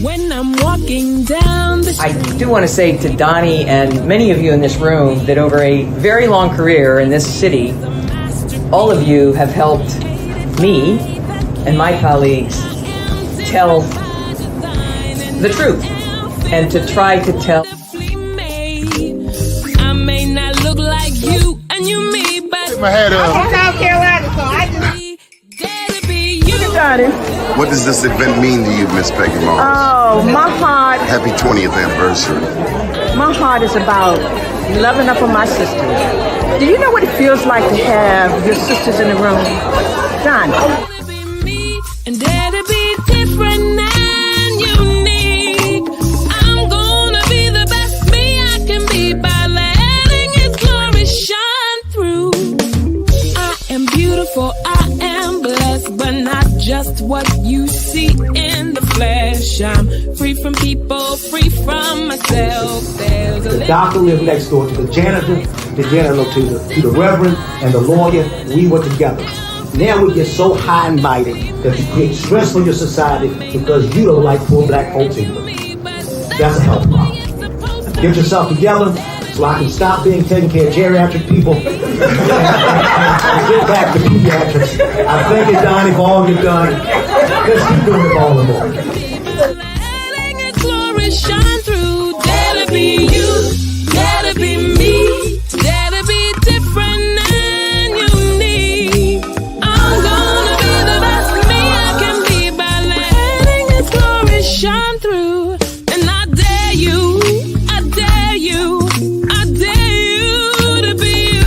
When I'm walking down the street. I do want to say to Doni and many of you in this room that over a very long career in this city, all of you have helped me and my colleagues tell the truth and to try to tell. I may not look like you and you me, but Get my head up. I'm from South Carolina, so I just... What does this event mean to you, Miss Peggy Morris? Oh, my heart. Happy 20th anniversary. My heart is about loving up on my sisters. Do you know what it feels like to have your sisters in the room? John. And dare to be different and unique. I'm gonna be the best me I can be by letting His glory shine through. I am beautiful, I am blessed, but not just what you see in the flesh. I'm free from people, free from myself. The doctor lived next door to the janitor to the reverend, and the lawyer. We were together. Now we get so high and mighty that you create stress for your society because you don't like poor black folks anyway. That's a health problem. Get yourself together so I can stop being taking care of geriatric people and get back to pediatrics. I thank you, Doni, for all you've done. Let's keep doing it all and more. Letting His glory shine through. Dare to be you, dare to be me, dare to be different and unique. I'm gonna be the best me I can be by letting His glory shine through. And I dare you, I dare you, I dare you to be you.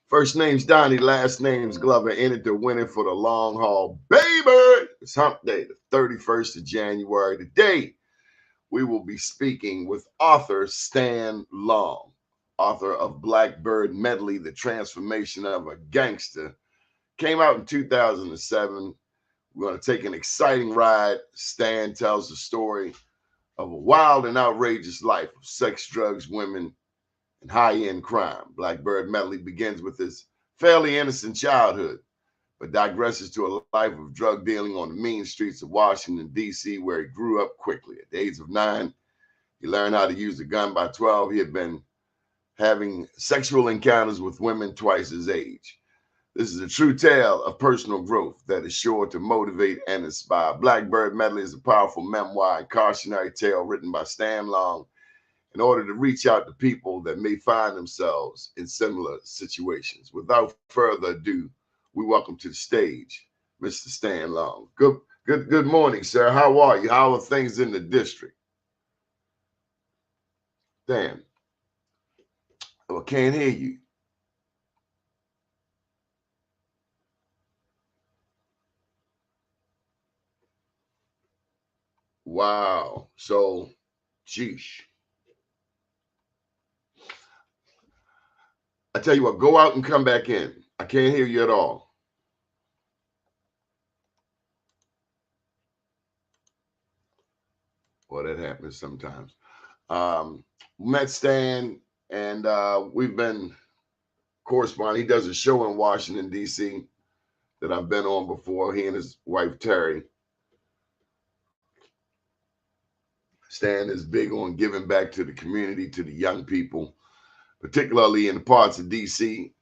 First name's Doni, last name's Glover. Entered to win it for the long haul, baby. It's Hump Day, the 31st of January. Today, we will be speaking with author Stan Long, author of Blackbird Medley, The Transformation of a Gangster. Came out in 2007. We're going to take an exciting ride. Stan tells the story of a wild and outrageous life of sex, drugs, women, and high-end crime. Blackbird Medley begins with his fairly innocent childhood, but digresses to a life of drug dealing on the mean streets of Washington, D.C., where he grew up quickly. At the age of 9, he learned how to use a gun. By 12, he had been having sexual encounters with women twice his age. This is a true tale of personal growth that is sure to motivate and inspire. Blackbird Medley is a powerful memoir and cautionary tale written by Stan Long in order to reach out to people that may find themselves in similar situations. Without further ado, we welcome to the stage Mr. Stan Long. Good morning, sir. How are you? How are things in the district? Dan, I can't hear you. Wow. So, geesh. I tell you what, go out and come back in. I can't hear you at all. Well, that happens sometimes. Met Stan, and we've been corresponding. He does a show in Washington, D.C. that I've been on before, he and his wife, Terry. Stan is big on giving back to the community, to the young people, particularly in the parts of D.C.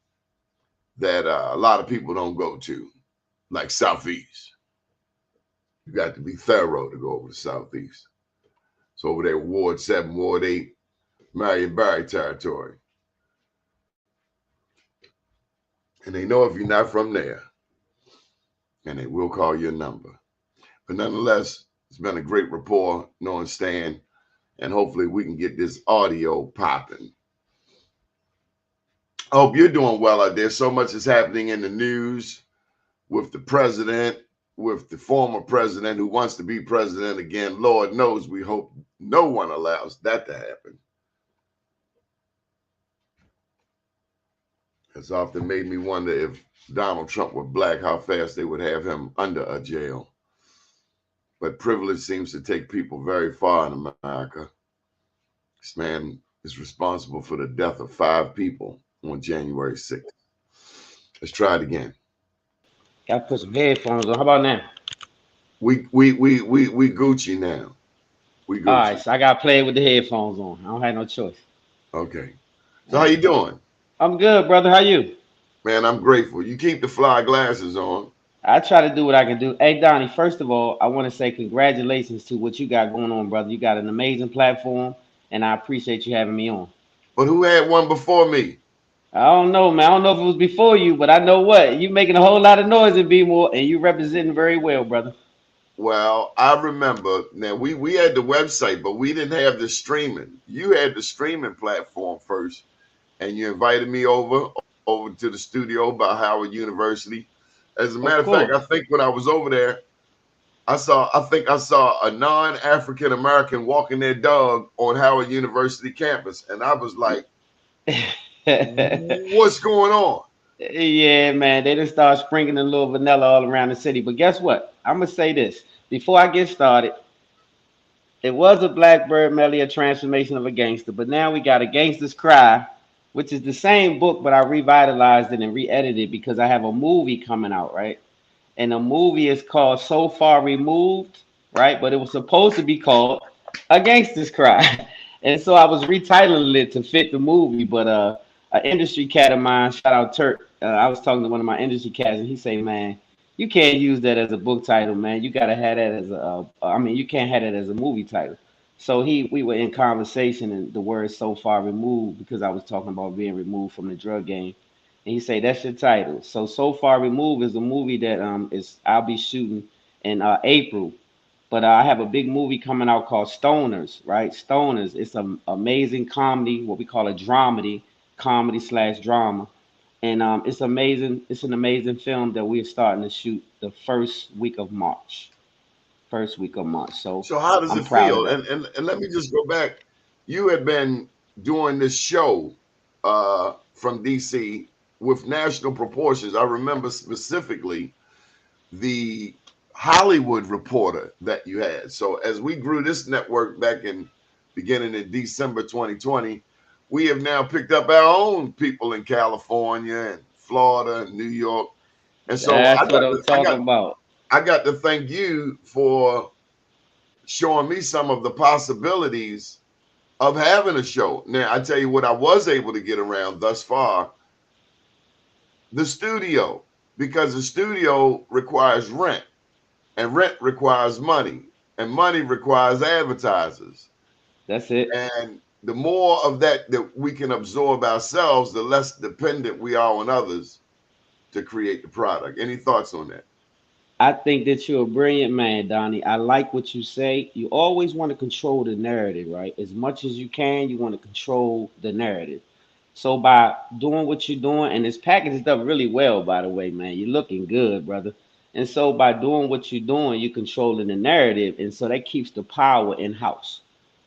that a lot of people don't go to, like Southeast. You got to be thorough to go over to Southeast. So over there, Ward 7, Ward 8, Marion Barry territory. And they know if you're not from there, and they will call your number. But nonetheless, it's been a great rapport knowing Stan, and hopefully we can get this audio popping. I hope you're doing well out there. So much is happening in the news with the president, with the former president who wants to be president again. Lord knows we hope no one allows that to happen. It's often made me wonder if Donald Trump were black, how fast they would have him under a jail. But privilege seems to take people very far in America. This man is responsible for the death of 5 people on January 6th. Let's try it again. Gotta put some headphones on. How about now? We Gucci now. We All right, Gucci. so I got to play with the headphones on. I don't have no choice. Okay. So All how right. you doing? I'm good, brother. How you? Man, I'm grateful. You keep the fly glasses on. I try to do what I can do. Hey, Donnie, first of all, I want to say congratulations to what you got going on, brother. You got an amazing platform, and I appreciate you having me on. But who had one before me? I don't know, man. I don't know if it was before you, but I know what you making a whole lot of noise in B-more, and you representing very well, brother. Well, I remember now we had the website, but we didn't have the streaming. You had the streaming platform first, and you invited me over to the studio by Howard University. As a matter of Of fact, I course. think when I was over there, I think I saw a non-African American walking their dog on Howard University campus, and I was like, "What's going on?" Yeah, man, they just start sprinkling a little vanilla all around the city. But guess what? I'm gonna say this before I get started. It was a Blackbird Melly, a transformation of a gangster, but now we got a Gangster's Cry, which is the same book, but I revitalized it and re-edited it because I have a movie coming out, right? And the movie is called So Far Removed, right? But it was supposed to be called A Gangster's Cry. And so I was retitling it to fit the movie, but an industry cat of mine, shout out Turk, I was talking to one of my industry cats, and he say, man, you can't use that as a book title, man. You gotta have that as I mean, you can't have that as a movie title. So we were in conversation, and the word so far removed because I was talking about being removed from the drug game. And he say that's your title. So far removed is a movie that is I'll be shooting in April. But I have a big movie coming out called Stoners, right? Stoners. It's an amazing comedy, what we call a dramedy, comedy slash drama, and it's amazing. It's an amazing film that we're starting to shoot the first week of March. First week of March. So So how does I'm it proud of feel? that. And let me just go back. You had been doing this show from DC with national proportions. I remember specifically the Hollywood reporter that you had. So as we grew this network back in beginning in December 2020, we have now picked up our own people in California and Florida and New York. And so That's what I'm talking about. I got to thank you for showing me some of the possibilities of having a show. Now, I tell you what I was able to get around thus far, the studio, because the studio requires rent, and rent requires money, and money requires advertisers. That's it. And the more of that we can absorb ourselves, the less dependent we are on others to create the product. Any thoughts on that? I think that you're a brilliant man, Donnie. I like what you say. You always want to control the narrative, right? As much as you can, you want to control the narrative. So by doing what you're doing, and it's packaged up really well, by the way, man. You're looking good, brother. And so by doing what you're doing, you're controlling the narrative, and so that keeps the power in house,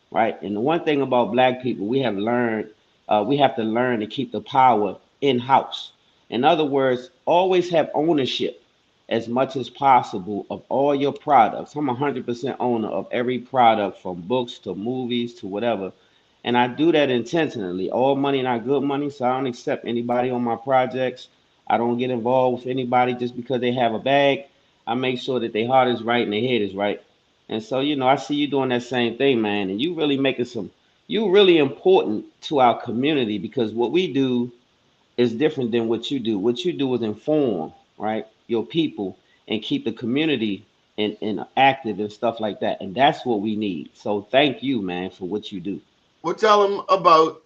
right? And the one thing about black people, we have to learn to keep the power in house. In other words, always have ownership as much as possible of all your products. I'm 100% owner of every product from books to movies to whatever. And I do that intentionally. All money not good money, so I don't accept anybody on my projects. I don't get involved with anybody just because they have a bag. I make sure that their heart is right and their head is right. And so, I see you doing that same thing, man. And you really making you really important to our community because what we do is different than what you do. What you do is inform, right, your people and keep the community in active and stuff like that. And that's what we need. So thank you, man, for what you do. Well, tell them about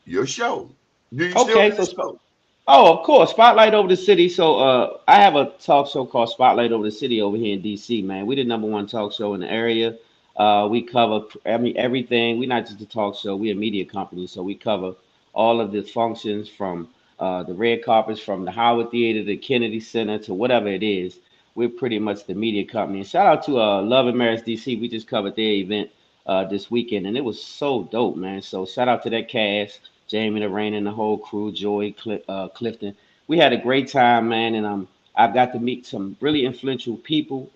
your show. Do you still Okay, do so the show? oh, of course, Spotlight Over the City. So I have a talk show called Spotlight Over the City over here in DC, man. We the number one talk show in the area. We cover everything. We're not just a talk show, we're a media company. So we cover all of the functions from the red carpets, from the Howard Theater, the Kennedy Center to whatever it is. We're pretty much the media company. And shout out to Love and Marriage DC. We just covered their event this weekend, and it was so dope, man. So shout out to that cast. Jamie, the Rain, and the whole crew, Joy, Clifton. We had a great time, man, and I've got to meet some really influential people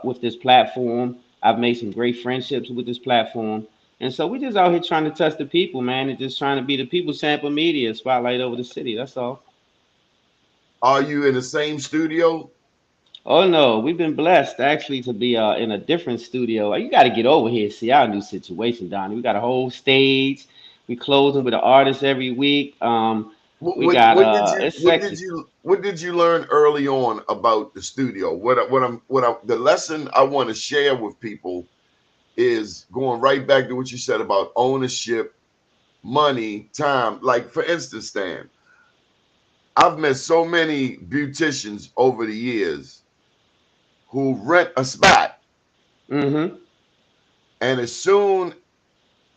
with this platform. I've made some great friendships with this platform, and so we just out here trying to touch the people, man, and just trying to be the people sample media, spotlight over the city. That's all. Are you in the same studio? Oh no, we've been blessed actually to be in a different studio. You got to get over here, see our new situation, Donnie. We got a whole stage. We closing with an artist every week. We got it's sexy. What did you learn early on about the studio? The lesson I want to share with people is going right back to what you said about ownership, money, time. Like for instance, Stan, I've met so many beauticians over the years who rent a spot, Mm-hmm. and as soon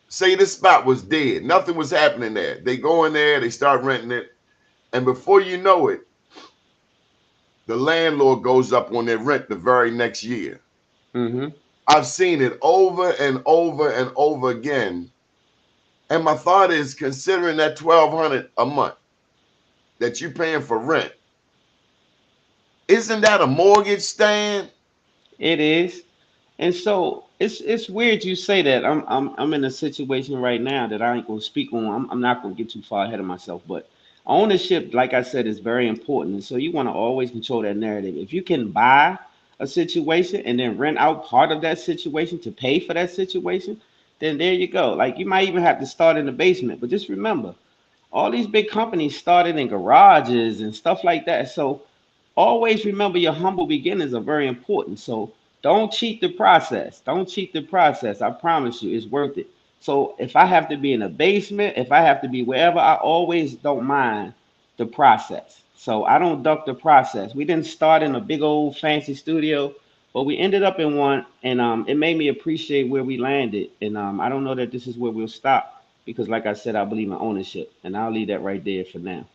say this spot was dead, nothing was happening there. They go in there, they start renting it, and before you know it, the landlord goes up on their rent the very next year. Mm-hmm. I've seen it over and over and over again. And my thought is, considering that $1,200 a month that you're paying for rent, isn't that a mortgage, Stan? It is. And so it's weird you say that. I'm in a situation right now that I ain't gonna speak on. I'm not gonna get too far ahead of myself, but ownership, like I said, is very important. And so you want to always control that narrative. If you can buy a situation and then rent out part of that situation to pay for that situation, then there you go. Like you might even have to start in the basement, but just remember, all these big companies started in garages and stuff like that. So always remember your humble beginnings are very important. So don't cheat the process. Don't cheat the process. I promise you, it's worth it. So if I have to be in a basement, if I have to be wherever, I always don't mind the process. So I don't duck the process. We didn't start in a big old fancy studio, but we ended up in one, and it made me appreciate where we landed. And I don't know that this is where we'll stop because, like I said, I believe in ownership, and I'll leave that right there for now.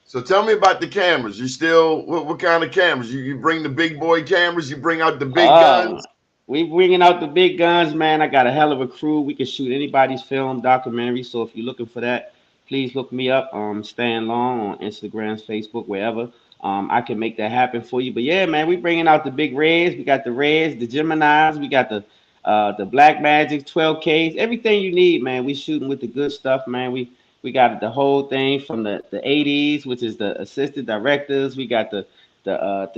So tell me about the cameras. You still what kind of cameras? You bring the big boy cameras? You bring out the big Oh, guns? we bringing out the big guns, man. I got a hell of a crew. We can shoot anybody's film, documentary. So if you're looking for that, please look me up. Stan Long on Instagram, Facebook, wherever. I can make that happen for you. But yeah, man, we bringing out the big reds. We got the reds, the Geminis. We got the Black Magic 12Ks. Everything you need, man. We shooting with the good stuff, man. We got the whole thing from the 80s, which is the assistant directors. We got the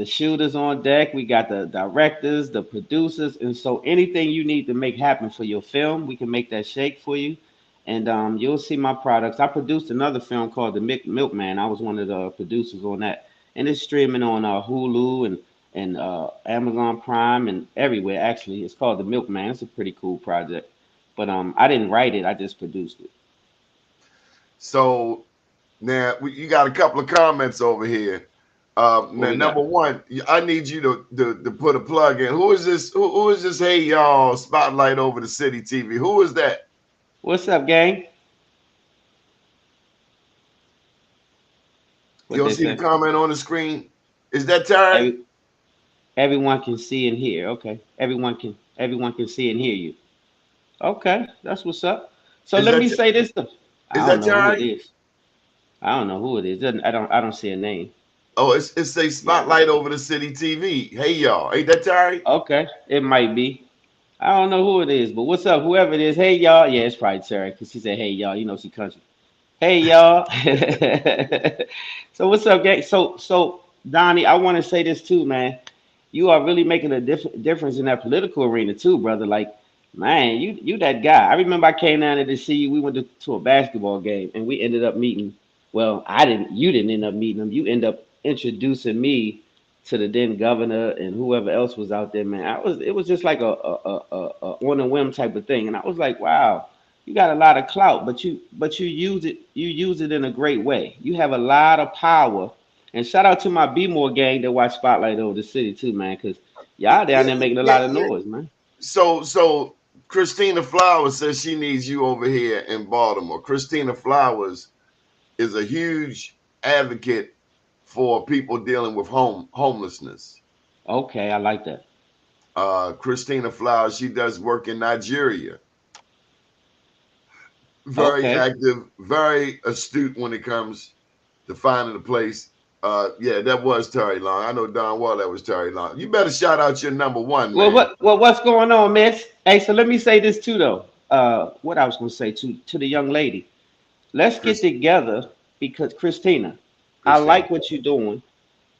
shooters on deck. We got the directors, the producers, and so anything you need to make happen for your film, we can make that shake for you. And you'll see my products. I produced another film called The Milkman. I was one of the producers on that, and it's streaming on Hulu and Amazon Prime and everywhere. Actually, it's called The Milkman. It's a pretty cool project, but I didn't write it. I just produced it. So now you got a couple of comments over here. What Now, we number got? one, I need you to put a plug in. Who is this? Who is this? Hey y'all! Spotlight over the city TV. Who is that? What's up, gang? You What don't they see the say? comment on the screen? Is that Terry? Every, everyone can see and hear. Okay. Everyone can see and hear you. Okay, that's what's up. So Is let that me say this though. is I don't that know who it Terry? is. I don't know who it is. I don't see a name. Oh, it's a Yeah. spotlight over the city TV. Hey y'all! Ain't that Terry? Okay. It might be. I don't know who it is, but what's up, whoever it is? Hey y'all. Yeah, it's probably Sarah because she said, "Hey y'all." You know she country. Hey y'all. So what's up, gang? So Donnie, I want to say this too, man. You are really making a difference in that political arena too, brother. Like, man, you that guy. I remember I came down there to see you. We went to a basketball game and we ended up meeting. Well, I didn't. You didn't end up meeting him. You end up introducing me to the then governor and whoever else was out there, man. It was just like a on a whim type of thing, and I was like, wow, you got a lot of clout, but you use it in a great way. You have a lot of power. And shout out to my B More gang that watch Spotlight over the city too, man, because y'all Yeah, down there making a yeah, lot of yeah. noise, man. So Christina Flowers says she needs you over here in Baltimore. Christina Flowers is a huge advocate for people dealing with homelessness. Okay, I like that. Christina Flowers, she does work in Nigeria. Very Okay. active, very astute when it comes to finding a place. Yeah, that was Terry Long. I know darn well that was Terry Long. You better shout out your number one, Well, man. what's going on, miss? Hey, so let me say this too, though. What I was gonna say to the young lady, let's get Chris, together because Christina, I Christina. like what you're doing.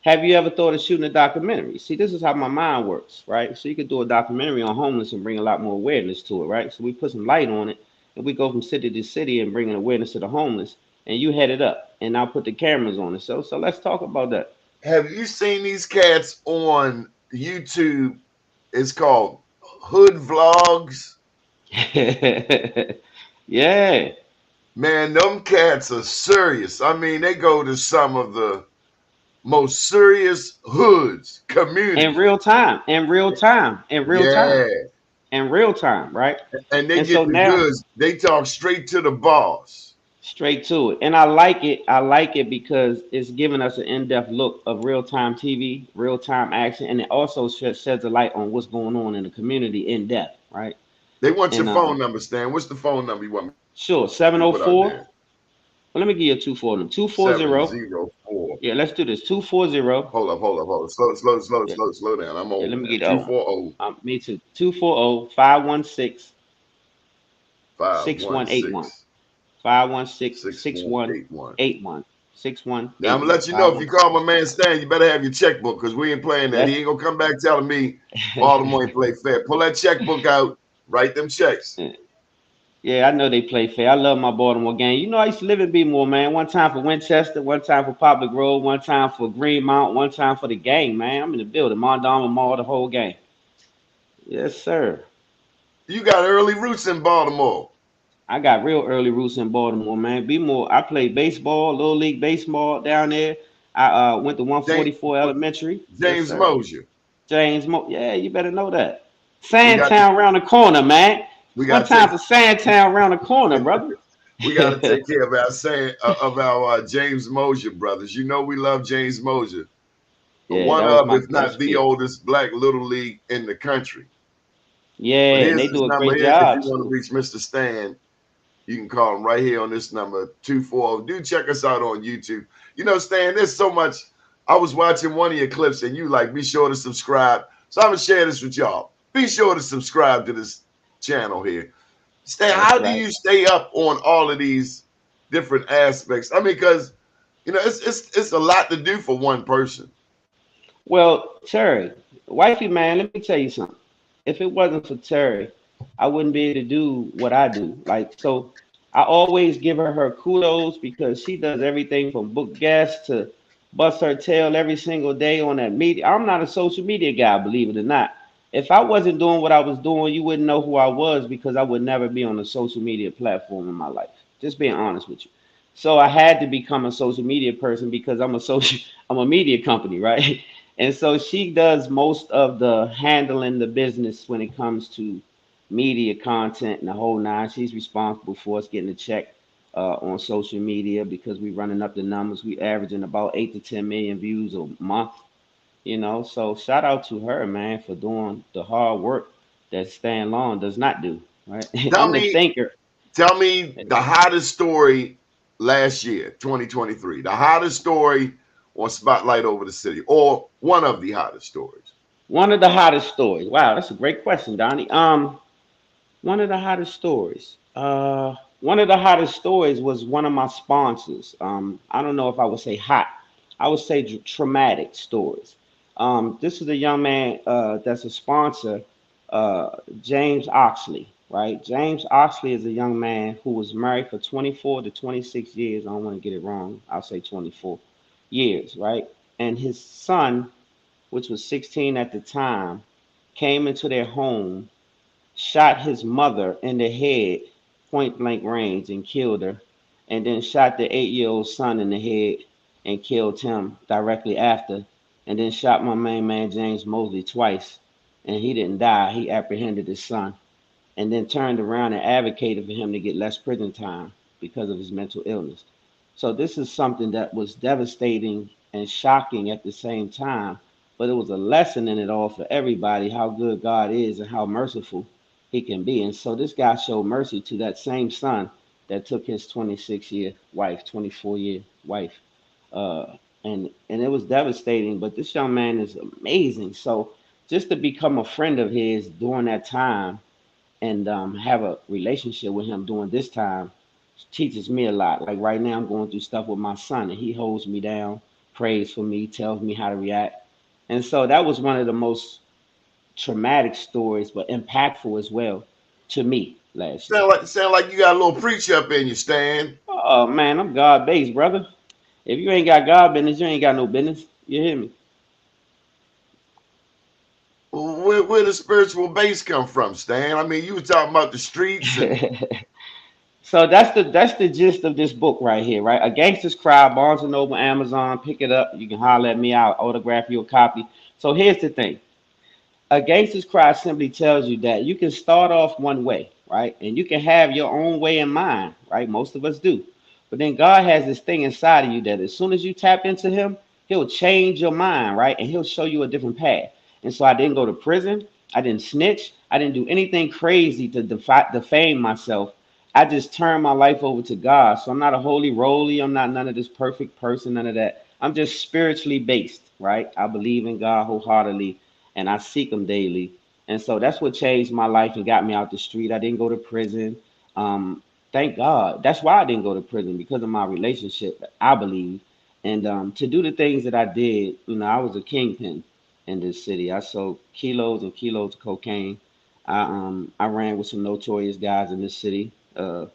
Have you ever thought of shooting a documentary? See, this is how my mind works, right? So you could do a documentary on homeless and bring a lot more awareness to it, right? So we put some light on it, and we go from city to city and bringing awareness to the homeless. And you head it up, and I'll put the cameras on it. So let's talk about that. Have you seen these cats on YouTube? It's called Hood Vlogs. Yeah, Man, them cats are serious. I mean, they go to some of the most serious hoods, in communities. real time, in real time, in real time, Yeah. in real time, right? And they And so get the now goods. They talk straight to the boss. straight to it. And I like it. I like it because it's giving us an in-depth look of real-time TV, real-time action, and it also sheds a light on what's going on in the community in depth, right? They want your And phone number, Stan. What's the phone number you want me sure, to put out 704. there? Well, let me give you a 240. 240. 704. Yeah, let's do this. 240. Hold up. Yeah, Slow down. I'm yeah, old let me now. get it. Oh, 240 me too. 240 516 6181. 516 516 6181. 6181. Now I'm gonna 6181. let you know if you call my man Stan, you better have your checkbook because we ain't playing that. He That's ain't gonna come back telling me Baltimore ain't play fair. Pull that checkbook out, write them checks. Yeah, I know they play fair. I love my Baltimore game. You know, I used to live in Bmore, man. One time for Winchester, one time for Poplar Grove, one time for Greenmount, one time for the gang, man. I'm in the building. Mondama Mall, the whole game. Yes, sir. You got early roots in Baltimore. I got real early roots in Baltimore, man. Bmore, I played baseball, little league baseball down there. I went to James, 144 Elementary. Yes, James sir. Mosier. Yeah, you better know that. We got to Sandtown around the corner, man. we One got to time take for Sandtown around the corner, brother. we got to take care of our James Mosier brothers. You know we love James Mosier, Yeah, one that was of, my if coach not the kid. oldest black little league in the country. But Yeah, and here's they his do a number great here. If you job want to too. reach Mr. Stan, you can call him right here on this number 240. Do check us out on YouTube. You know, Stan, there's so much. I was watching one of your clips and you like, be sure to subscribe. So I'm gonna share this with y'all. Be sure to subscribe to this channel here. Stan, That's how do right. you stay up on all of these different aspects? I mean, because it's a lot to do for one person. Well, Terry, wifey man, let me tell you something. If it wasn't for Terry, I wouldn't be able to do what I do. Like, so I always give her kudos because she does everything from book guests to bust her tail every single day on that media. I'm not a social media guy, believe it or not. If I wasn't doing what I was doing, you wouldn't know who I was because I would never be on a social media platform in my life. Just being honest with you. So I had to become a social media person because I'm a media company, right? And so she does most of the handling the business when it comes to media content and the whole nine. She's responsible for us getting a check on social media because we're running up the numbers. We averaging about 8 to 10 million views a month, you know. So shout out to her, man, for doing the hard work that Stan Long does not do. Right, Tell I'm the me, thinker. tell me the hottest story last year, 2023. The hottest story on Spotlight Over the City, or one of the hottest stories. One of the hottest stories. Wow, that's a great question, Donnie. One of the hottest stories. One of the hottest stories was one of my sponsors. I don't know if I would say hot. I would say traumatic stories. This is a young man that's a sponsor, James Oxley, right? James Oxley is a young man who was married for 24 to 26 years. I don't want to get it wrong. I'll say 24 years, right? And his son, which was 16 at the time, came into their home, shot his mother in the head, point blank range, and killed her, and then shot the 8-year-old son in the head and killed him directly after, and then shot my main man James Mosley twice, and he didn't die. He apprehended his son, and then turned around and advocated for him to get less prison time because of his mental illness. So this is something that was devastating and shocking at the same time, but it was a lesson in it all for everybody how good God is and how merciful he can be. And so this guy showed mercy to that same son that took his 26-year wife, 24-year wife. And it was devastating, but this young man is amazing. So just to become a friend of his during that time and have a relationship with him during this time teaches me a lot. Like right now, I'm going through stuff with my son, and he holds me down. prays for me, tells me how to react. And so that was one of the most traumatic stories, but impactful as well to me last year. Sound like you got a little preacher up in you, Stan. Oh man, I'm God based, brother. If you ain't got God business, you ain't got no business. You hear me? Where the spiritual base come from, Stan? I mean, you were talking about the streets and So that's the gist of this book right here, right? A Gangster's Cry, Barnes and Noble, Amazon. Pick it up. You can holler at me. I'll autograph you a copy. So here's the thing. A Gangster's Cry simply tells you that you can start off one way, right? And you can have your own way in mind, right? Most of us do. But then God has this thing inside of you that as soon as you tap into Him, He'll change your mind, right? And He'll show you a different path. And so I didn't go to prison. I didn't snitch. I didn't do anything crazy to defame myself. I just turned my life over to God. So I'm not a holy roly. I'm not none of this perfect person, none of that. I'm just spiritually based, right? I believe in God wholeheartedly and I seek Him daily. And so that's what changed my life and got me out the street. I didn't go to prison. Um, Thank God. That's why I didn't go to prison because of my relationship, I believe. And to do the things that I did, I was a kingpin in this city. I sold kilos and kilos of cocaine. I ran with some notorious guys in this city. To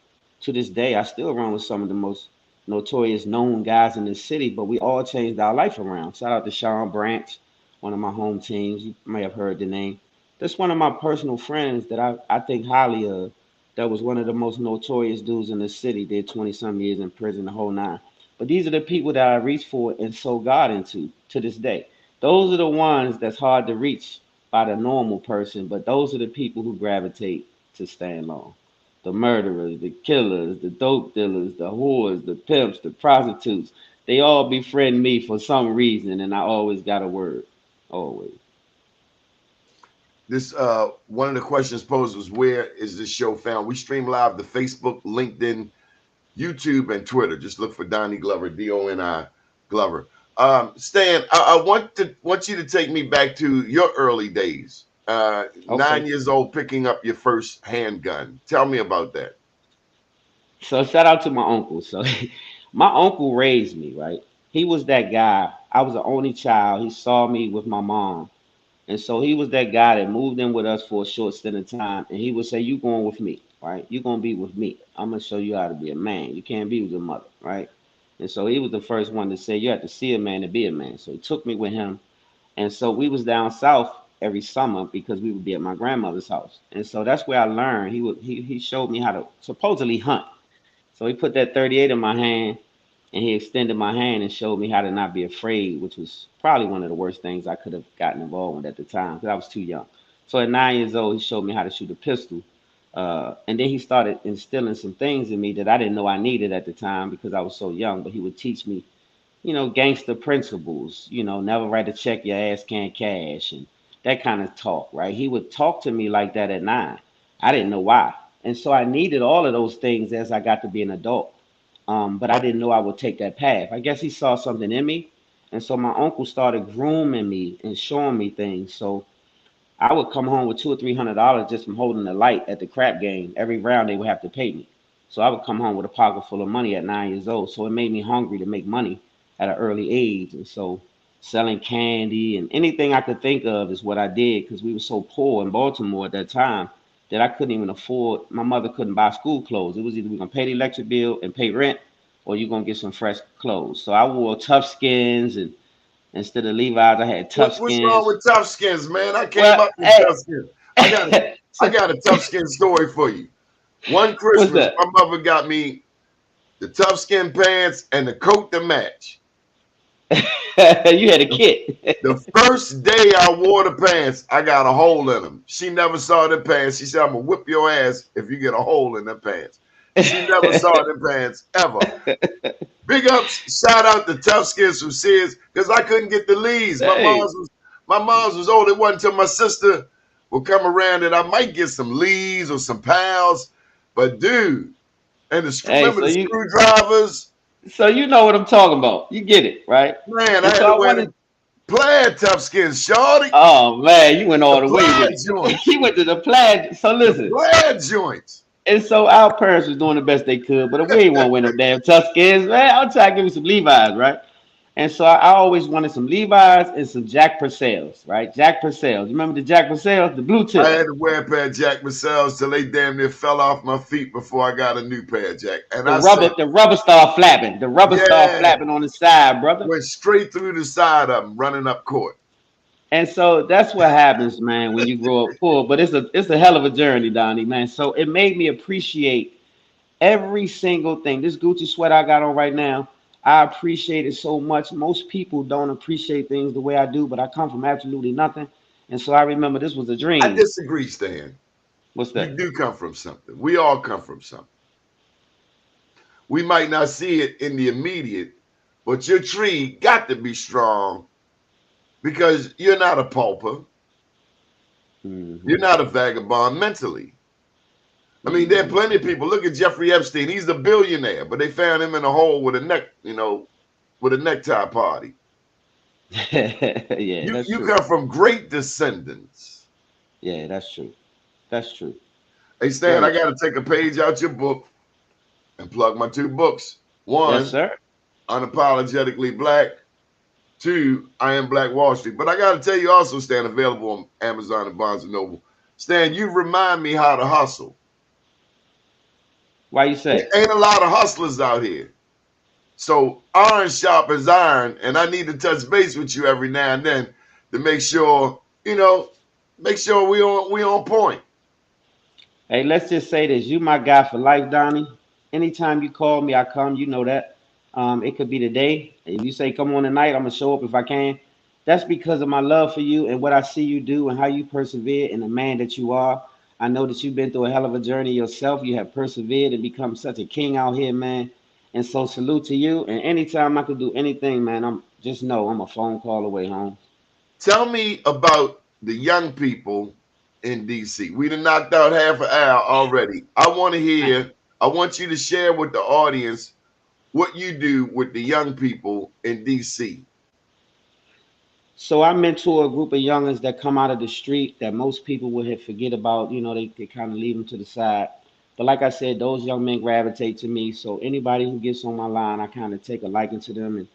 this day, I still run with some of the most notorious known guys in this city, but we all changed our life around. Shout out to Sean Branch, one of my home teams. You may have heard the name. That's one of my personal friends that I think highly of. That was one of the most notorious dudes in the city. Did 20 some years in prison, the whole nine. But these are the people that I reach for and sow God into to this day. Those are the ones that's hard to reach by the normal person, but those are the people who gravitate to stand long. The murderers, the killers, the dope dealers, the whores, the pimps, the prostitutes, they all befriend me for some reason, and I always got a word. Always. this one of the questions posed was, where is this show found? We stream live to Facebook, LinkedIn, YouTube, and Twitter. Just look for Donnie Glover, Doni Glover. Stan, I want you to take me back to your early days. Okay. 9 years old, picking up your first handgun. Tell me about that. So shout out to my uncle. So my uncle raised me, right? He was that guy. I was the only child. He saw me with my mom. And so he was that guy that moved in with us for a short stint of time. And he would say, you going with me, right? You going to be with me. I'm going to show you how to be a man. You can't be with your mother, right? And so he was the first one to say, you have to see a man to be a man. So he took me with him. And so we was down south every summer because we would be at my grandmother's house. And so that's where I learned. He showed me how to supposedly hunt. So he put that 38 in my hand and he extended my hand and showed me how to not be afraid, which was probably one of the worst things I could have gotten involved with at the time because I was too young. So at 9 years old, he showed me how to shoot a pistol. And then he started instilling some things in me that I didn't know I needed at the time because I was so young. But he would teach me, gangster principles, never write a check your ass can't cash and that kind of talk, right? He would talk to me like that at 9. I didn't know why. And so I needed all of those things as I got to be an adult. But I didn't know I would take that path. I guess he saw something in me. And so my uncle started grooming me and showing me things. So I would come home with $200 or $300 just from holding the light at the crap game. Every round they would have to pay me. So I would come home with a pocket full of money at 9 years old. So it made me hungry to make money at an early age. And so selling candy and anything I could think of is what I did because we were so poor in Baltimore at that time that I couldn't even afford. My mother couldn't buy school clothes. It was either we're gonna pay the electric bill and pay rent, or you're gonna get some fresh clothes. So I wore tough skins, and instead of Levi's, I had tough What's wrong skins. with tough skins, man? I came Well, up with tough skins. I got a tough skin story for you. One what's Christmas, that? my mother got me the tough skin pants and the coat to match. You had a kid. The first day I wore the pants, I got a hole in them. She never saw the pants. She said, I'm going to whip your ass if you get a hole in the pants. She never saw the pants ever. Big ups, shout out to Tough Skins from Sears because I couldn't get the leads. Hey, My mom's was old. It wasn't until my sister would come around that I might get some leads or some pals. But dude, and hey, remember the screwdrivers? so you know what I'm talking about. You get it, right? Man, I And had so to I wear wanted. the plaid tough skins, shorty. Oh man, you went all The the way plaid with it. joints. You went to the plaid. So The listen. plaid joints. And so our parents was doing the best they could, but we ain't want to wear no damn tough skins, man. I'm trying to give me some Levi's, right? And so I always wanted some Levi's and some Jack Purcells, right? Jack Purcells. You remember the Jack Purcells, the blue I tip, had to wear a pair of Jack Purcells till they damn near fell off my feet before I got a new pair of Jack. And I said, the rubber star flapping, yeah, on the side, brother. went straight through the side of them, running up court. And so that's what happens, man, when you grow up poor. But it's a hell of a journey, Donnie, man. So it made me appreciate every single thing. This Gucci sweat I got on right now, I appreciate it so much. Most people don't appreciate things the way I do, but I come from absolutely nothing. And so I remember this was a I dream. disagree, Stan. What's You that? do come from something. We all come from something. We might not see it in the immediate, but your tree got to be strong because you're not a pauper. Mm-hmm. You're not a vagabond mentally. I mean, there are plenty of people. Look at Jeffrey Epstein. He's a billionaire, but they found him in a hole with a with a necktie party. Yeah, that's You true. come from great descendants. Yeah, that's true. That's true. Hey, Stan, Very I true. got to take a page out your book and plug my two books. Yes, One, sir. Unapologetically Black. Two, I Am Black Wall Street. But I got to tell you also, Stan, available on Amazon and Barnes & Noble. Stan, you remind me how to hustle. Why you There say? ain't a lot of hustlers out here. So iron sharpens iron, and I need to touch base with you every now and then to make sure, make sure we on point. Hey, let's just say this. You my guy for life, Donnie. Anytime you call me, I come. You know that. It could be today. If you say come on tonight, I'm gonna show up if I can. That's because of my love for you and what I see you do and how you persevere and the man that you are. I know that you've been through a hell of a journey yourself. You have persevered and become such a king out here, man. And so salute to you. And anytime I could do anything, man, I'm just know I'm a phone call away, home. Tell me about the young people in DC. We done knocked out half an hour already. I want you to share with the audience what you do with the young people in DC. So I mentor a group of youngins that come out of the street that most people would have forget about. They kind of leave them to the side. But like I said, those young men gravitate to me. So anybody who gets on my line, I kind of take a liking to them and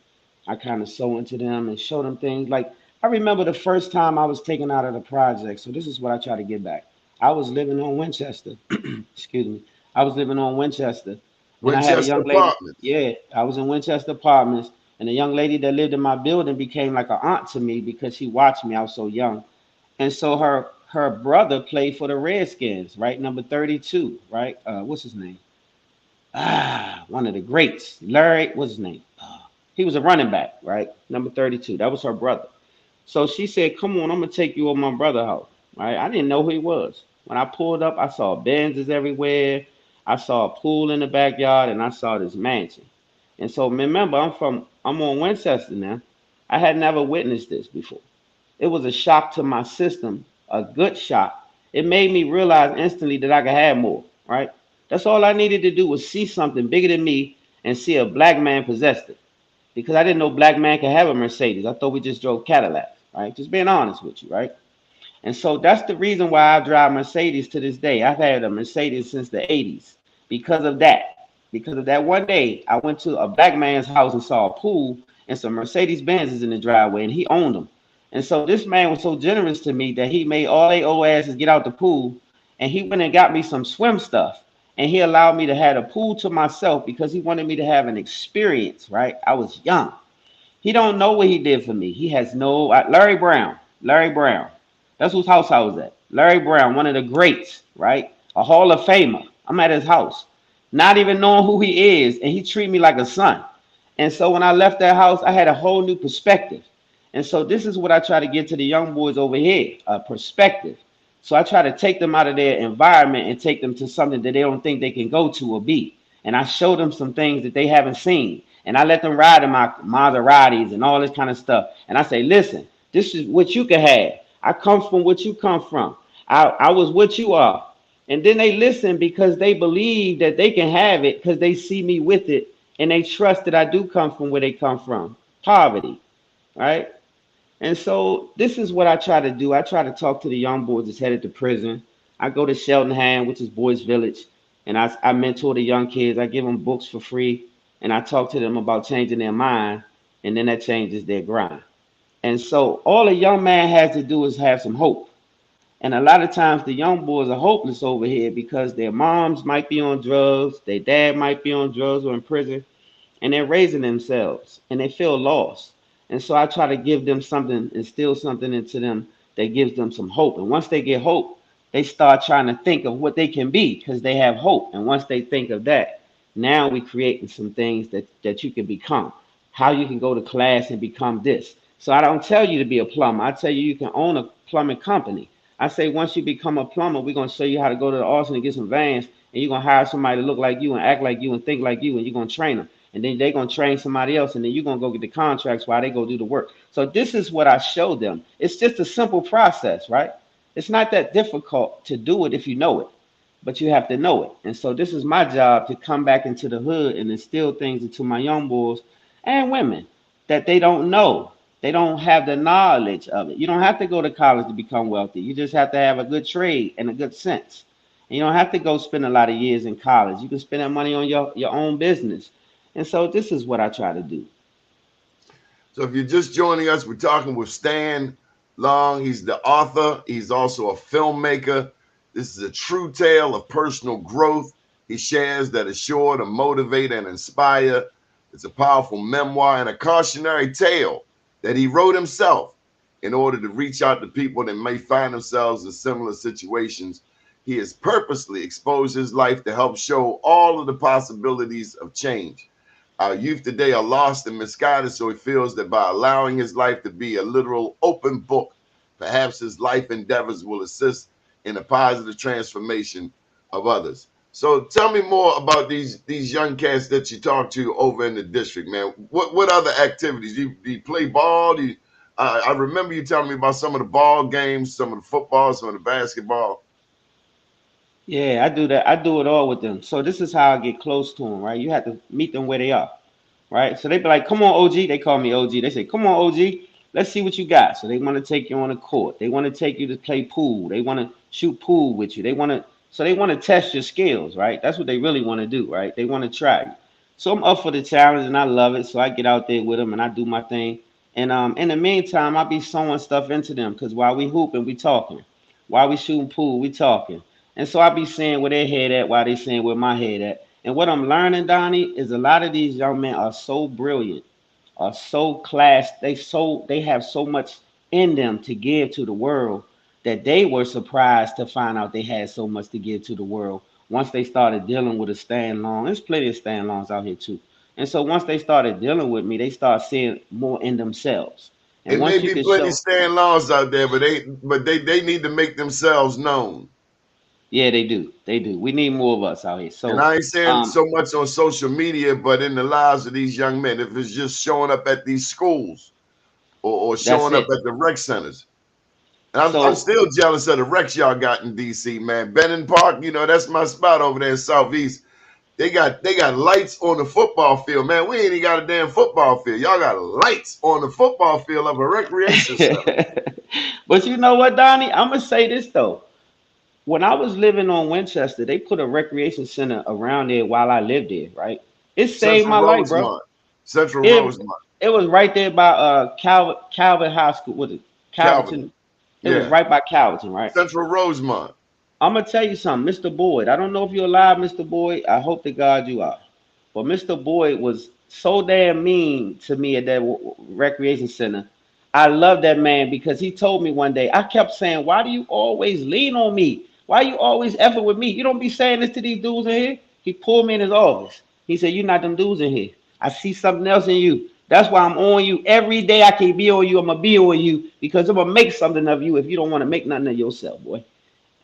I kind of sew into them and show them things. Like I remember the first time I was taken out of the project. So this is what I try to get back. I was living on Winchester. Excuse me. I was living on Winchester, and I had a Winchester young lady. Apartments. Yeah, I was in Winchester Apartments, and a young lady that lived in my building became like an aunt to me because she watched me. I was so young, and so her brother played for the Redskins, right? Number 32, right? What's his name? One of the greats, Larry. What's his name? He was a running back, right? Number 32. That was her brother. So she said, "Come on, I'm gonna take you over my brother's house." Right? I didn't know who he was. When I pulled up, I saw Benzes everywhere. I saw a pool in the backyard, and I saw this mansion. And so remember, I'm on Winchester now. I had never witnessed this before. It was a shock to my system, a good shock. It made me realize instantly that I could have more. Right? That's all I needed to do was see something bigger than me and see a black man possessed it because I didn't know black man could have a Mercedes. I thought we just drove Cadillacs, right? Just being honest with you, right? And so that's the reason why I drive Mercedes to this day. I've had a Mercedes since the 80s because of that. Because of that one day, I went to a black man's house and saw a pool and some Mercedes Benzes in the driveway, and he owned them. And so this man was so generous to me that he made all they old asses get out the pool, and he went and got me some swim stuff. And he allowed me to have a pool to myself because he wanted me to have an experience, right? I was young. He don't know what he did for me. He has no Larry Brown. Larry Brown. That's whose house I was at. Larry Brown, one of the greats, right? A Hall of Famer. I'm at his house, not even knowing who he is, and he treated me like a son. And so when I left that house, I had a whole new perspective. And so this is what I try to get to the young boys over here, a perspective. So I try to take them out of their environment and take them to something that they don't think they can go to or be. And I show them some things that they haven't seen. And I let them ride in my Maseratis and all this kind of stuff. And I say, listen, this is what you can have. I come from what you come from. I was what you are. And then they listen because they believe that they can have it because they see me with it. And they trust that I do come from where they come from. Poverty, right? And so this is what I try to do. I try to talk to the young boys that's headed to prison. I go to Cheltenham, which is Boys Village, and I mentor the young kids. I give them books for free, and I talk to them about changing their mind. and then that changes their grind. And so all a young man has to do is have some hope. And a lot of times the young boys are hopeless over here because their moms might be on drugs, their dad might be on drugs or in prison, and they're raising themselves and they feel lost. And so I try to give them something, instill something into them that gives them some hope. And once they get hope, they start trying to think of what they can be because they have hope. And once they think of that, now we creating some things that you can become. How you can go to class and become this. So I don't tell you to be a plumber. I tell you you can own a plumbing company. I say once you become a plumber, we're gonna show you how to go to the Austin and get some vans, and you're gonna hire somebody to look like you and act like you and think like you, and you're gonna train them, and then they're gonna train somebody else, and then you're gonna go get the contracts while they go do the work. So this is what I show them. It's just a simple process, right? It's not that difficult to do it if you know it, but you have to know it. And so this is my job to come back into the hood and instill things into my young boys and women that they don't know. They don't have the knowledge of it. You don't have to go to college to become wealthy. You just have to have a good trade and a good sense. And you don't have to go spend a lot of years in college. You can spend that money on your own business. And so this is what I try to do. So if you're just joining us, we're talking with Stan Long. He's the author. He's also a filmmaker. This is a true tale of personal growth. He shares that is sure to motivate and inspire. It's a powerful memoir and a cautionary tale that he wrote himself in order to reach out to people that may find themselves in similar situations. He has purposely exposed his life to help show all of the possibilities of change. Our youth today are lost and misguided, so he feels that by allowing his life to be a literal open book, perhaps his life endeavors will assist in a positive transformation of others. So tell me more about these young cats that you talk to over in the district, man. What other activities? Do you play ball? I remember you telling me about some of the ball games, some of the football, some of the basketball. Yeah, I do that. I do it all with them. So this is how I get close to them, right? You have to meet them where they are, right? So they be like, "Come on, OG." They call me OG. They say, "Come on, OG. Let's see what you got." So they want to take you on the court. They want to take you to play pool. They want to shoot pool with you. They want to test your skills, right? That's what they really want to do, right? They want to try you. So I'm up for the challenge and I love it. So I get out there with them and I do my thing. And in the meantime, I be sewing stuff into them because while we hooping, we talking. While we shooting pool, we talking. And so I be saying where their head at while they saying where my head at. And what I'm learning, Donnie, is a lot of these young men are so brilliant, are so class, they have so much in them to give to the world that they were surprised to find out they had so much to give to the world once they started dealing with a Stan Long. There's plenty of Stan Longs out here too. And so once they started dealing with me, they start seeing more in themselves. And It may once you be can plenty show, Stan Laws out there, but they need to make themselves known. yeah, they do. They do. We need more of us out here. And So I ain't saying um, so much on social media, but in the lives of these young men, if it's just showing up at these schools or that's showing up it. at the rec centers. And I'm So still jealous of the recs y'all got in DC, man. Benton Park, that's my spot over there in Southeast. They got lights on the football field, man. We ain't even got a damn football field. Y'all got lights on the football field of a recreation center. but you know what, Donnie? I'm gonna say this though. When I was living on Winchester, they put a recreation center around there while I lived there, right? It saved Central my life, bro. Rosemont. Central It Rosemont. it was right there by Calvin High School. Was it Calvin. Calverton? It was Yeah. right by Calverton, right? Central Rosemont. I'm gonna tell you something, Mr. Boyd. I don't know if you're alive, Mr. Boyd. I hope to God you are. But Mr. Boyd was so damn mean to me at that recreation center. I love that man because he told me one day. I kept saying, "Why do you always lean on me? Why you always effing with me? You don't be saying this to these dudes in here." He pulled me in his office. He said, "You're not them dudes in here. I see something else in you. That's why I'm on you every day. I can be on you. I'm gonna be on you because I'm gonna make something of you if you don't want to make nothing of yourself, boy."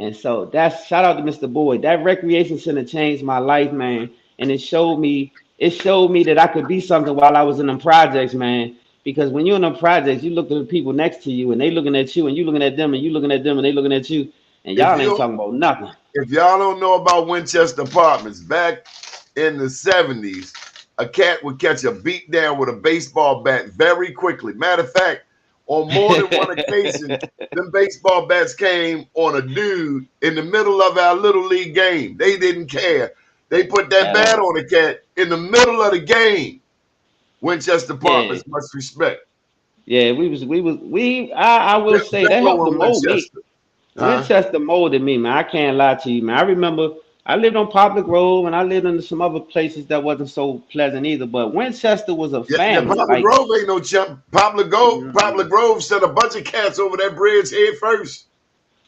And so that's shout out to Mr. Boyd. That recreation center changed my life, man. And it showed me that I could be something while I was in them projects, man. Because when you're in them projects, you look at the people next to you and they looking at you and you looking at them and you looking at them and they looking at you and If y'all ain't you talking about nothing. if y'all don't know about Winchester Apartments, back in the 70s, a cat would catch a beat down with a baseball bat very quickly. Matter of fact, on more than one occasion, them baseball bats came on a dude in the middle of our little league game. They didn't care. They put that At bat all. on the cat in the middle of the game. Winchester Yeah, Apartments, much respect. yeah. I will That, say that that helped low to in mold me. Winchester. Huh? Winchester molded me, man. I can't lie to you, man. I remember I lived on Poplar Grove and I lived in some other places that wasn't so pleasant either. But Winchester was a Yeah, family. Poplar Like, Grove ain't no chump. Poplar mm, Grove sent a bunch of cats over that bridge head first.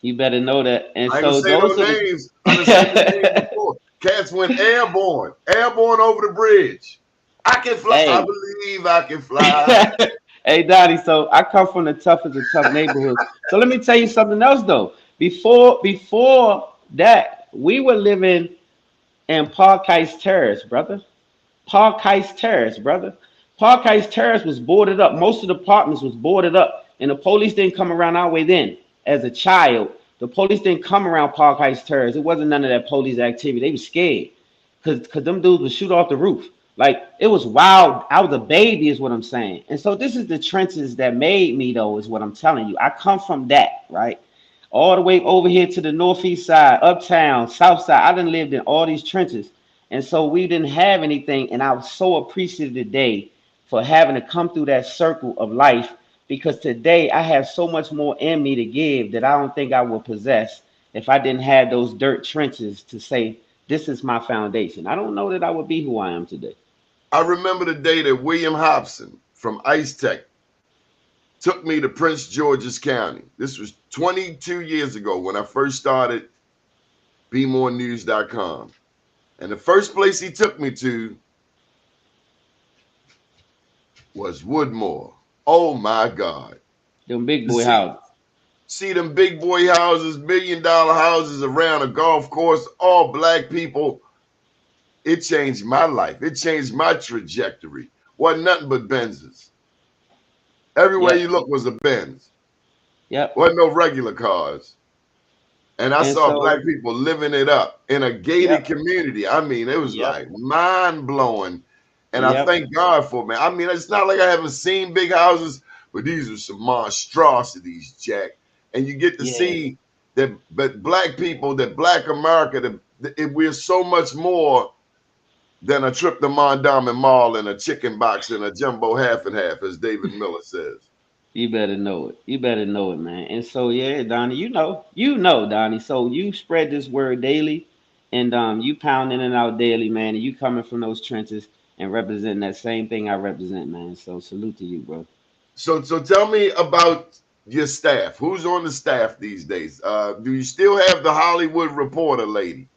you better know that. And I ain't gonna so say no those are names. I done said the names the. before. Cats went airborne over the bridge. I can fly. I Hey, believe I can fly. hey, Dottie. So I come from the toughest of tough neighborhoods. So let me tell you something else, though. Before that, we were living in Parkheist Terrace, brother. Parkheist Terrace, brother. Parkheist Terrace was boarded up. Most of the apartments was boarded up, and the police didn't come around our way then. As a child, the police didn't come around Parkheist Terrace. It wasn't none of that police activity. They were scared, cause them dudes would shoot off the roof. Like it was wild. I was a baby, is what I'm saying. And so this is the trenches that made me, though, is what I'm telling you. I come from that, right? All the way over here to the northeast side, uptown, south side. I done lived in all these trenches. And so we didn't have anything. And I was so appreciative today for having to come through that circle of life because today I have so much more in me to give that I don't think I would possess if I didn't have those dirt trenches to say, this is my foundation. I don't know that I would be who I am today. I remember the day that William Hobson from Ice Tech took me to Prince George's County. This was 22 years ago when I first started BeMoreNews.com. And the first place he took me to was Woodmore. Oh my God. Them big To boy houses. see them big boy houses, $1 million houses around a golf course, all black people. It changed my life. It changed my trajectory. Wasn't nothing but Benzes. Everywhere you Yep. look was a Benz. Yep. Wasn't no regular cars. And I And saw black so, people living it up in a gated yep. community. I mean, it was Yep. like mind blowing. And I Yep. thank God for it, man. I mean, it's not like I haven't seen big houses, but these are some monstrosities, Jack. And you get to Yeah. see that, but black people, that black America, we're so much more than a trip to Mondawmin Mall and a chicken box and a jumbo half and half, as David Miller says. You better know it. You better know it, man. And so, yeah, Donnie, you know, Donnie. So you spread this word daily, and you pounding it out daily, man. And you coming from those trenches and representing that same thing I represent, man. So salute to you, bro. So tell me about your staff. Who's on the staff these days? Do you still have the Hollywood Reporter lady?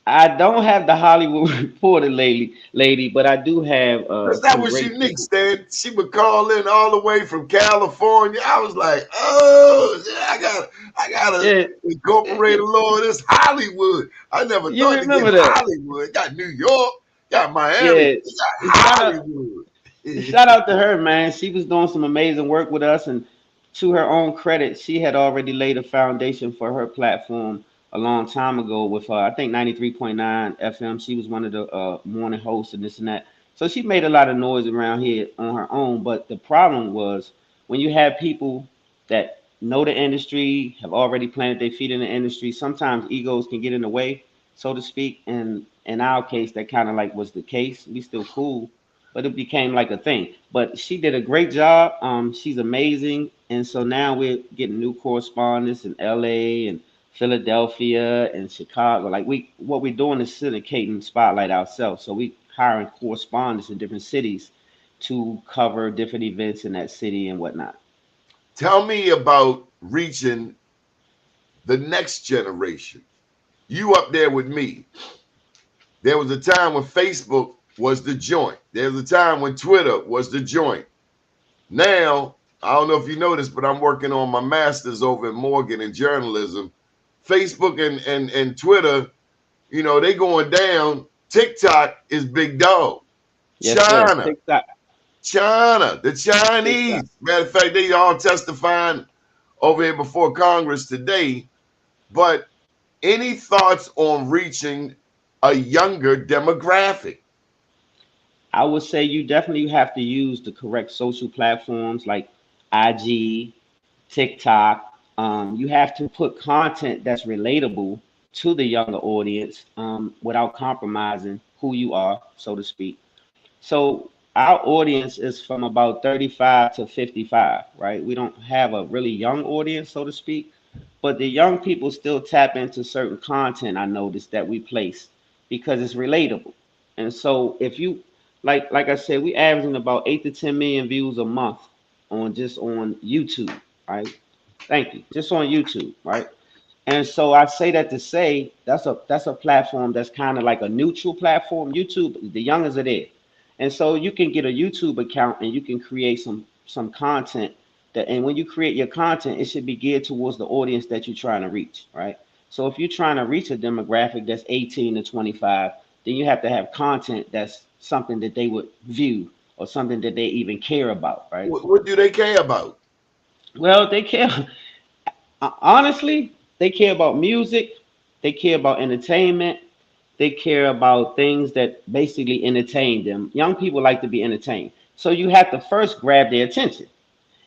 I don't have the Hollywood Reporter lady, but I do have Because that some was great unique, people. Stan. She would call in all the way from California. I was like, oh, yeah, I gotta Yeah, incorporate a little of this Hollywood. I never you thought to get remember that? Hollywood. Got New York, got Miami, Yeah. you got Shout out. Hollywood. Shout out to her, man. She was doing some amazing work with us, and to her own credit, she had already laid a foundation for her platform a long time ago with I think 93.9 FM. She was one of the morning hosts and this and that. So she made a lot of noise around here on her own. But the problem was when you have people that know the industry, have already planted their feet in the industry, sometimes egos can get in the way, so to speak. And in our case, that kind of like was the case. We still cool, but it became like a thing. But she did a great job. She's amazing, and so now we're getting new correspondents in LA and Philadelphia and Chicago. Like what we're doing is syndicating spotlight ourselves. So we hiring correspondents in different cities to cover different events in that city and whatnot. Tell me about reaching the next generation. You up there with me. There was a time when Facebook was the joint. There was a time when Twitter was the joint. Now, I don't know if you noticed, but I'm working on my master's over at Morgan in journalism. Facebook and Twitter, they going down. TikTok is big dog. Yes, sir. China, TikTok. the Chinese. TikTok. Matter of fact, they all testifying over here before Congress today. But any thoughts on reaching a younger demographic? I would say you definitely have to use the correct social platforms like IG, TikTok. You have to put content that's relatable to the younger audience without compromising who you are, so to speak. So our audience is from about 35 to 55, right? We don't have a really young audience, so to speak, but the young people still tap into certain content I noticed that we place because it's relatable. And so if you like I said, we averaging about 8 to 10 million views a month on YouTube, right? Thank you. Just on YouTube, right? And so I say that to say that's a platform that's kind of like a neutral platform. YouTube, the youngers are there, and so you can get a YouTube account and you can create some content that. And when you create your content, it should be geared towards the audience that you're trying to reach, right? So if you're trying to reach a demographic that's 18 to 25, then you have to have content that's something that they would view or something that they even care about, right? What do they care about? Well, they care. Honestly, they care about music, they care about entertainment, they care about things that basically entertain them. Young people like to be entertained. So you have to first grab their attention.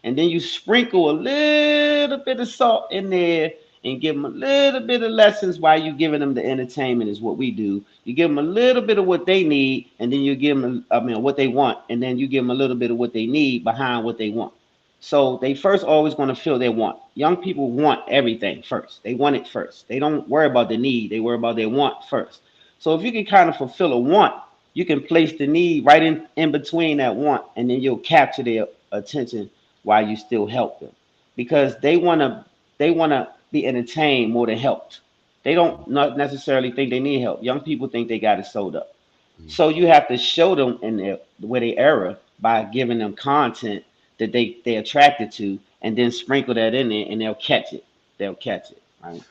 And then you sprinkle a little bit of salt in there and give them a little bit of lessons while you're giving them the entertainment is what we do. You give them a little bit of what they need, and then you give them, what they want, and then you give them a little bit of what they need behind what they want. So they first always going to feel their want. Young people want everything first. They want it first. They don't worry about the need. They worry about their want first. So if you can kind of fulfill a want, you can place the need right in between that want, and then you'll capture their attention while you still help them, because they want to be entertained more than helped. They don't not necessarily think they need help. Young people think they got it sold up. So you have to show them in their where they error by giving them content that they attracted to, and then sprinkle that in there, and they'll catch it. They'll catch it, right?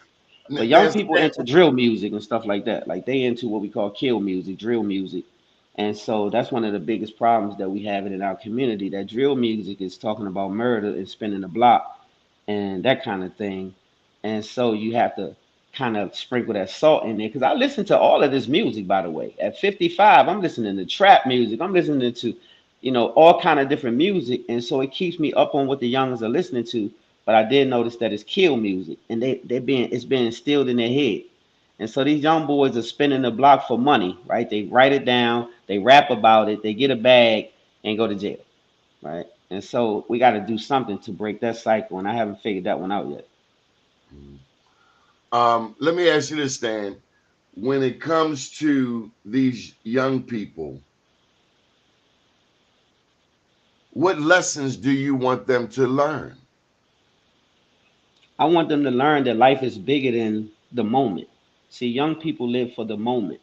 But young Nancy, people into drill music and stuff like that. Like they into what we call kill music, drill music. And so that's one of the biggest problems that we have in our community. That drill music is talking about murder and spinning the block and that kind of thing. And so you have to kind of sprinkle that salt in there. Because I listen to all of this music, by the way. At 55, I'm listening to trap music. I'm listening to, all kind of different music. And so it keeps me up on what the youngers are listening to. But I did notice that it's kill music, and it's being instilled in their head. And so these young boys are spinning the block for money, right? They write it down, they rap about it, they get a bag and go to jail, right? And so we got to do something to break that cycle, and I haven't figured that one out yet. Let me ask you this, Stan. When it comes to these young people, what lessons do you want them to learn? I want them to learn that life is bigger than the moment. See, young people live for the moment.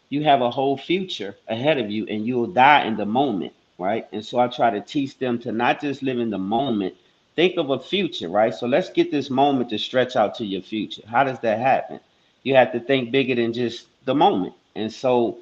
You have a whole future ahead of you, and you'll die in the moment, right? And so I try to teach them to not just live in the moment, think of a future, right? So let's get this moment to stretch out to your future. How does that happen? You have to think bigger than just the moment. And so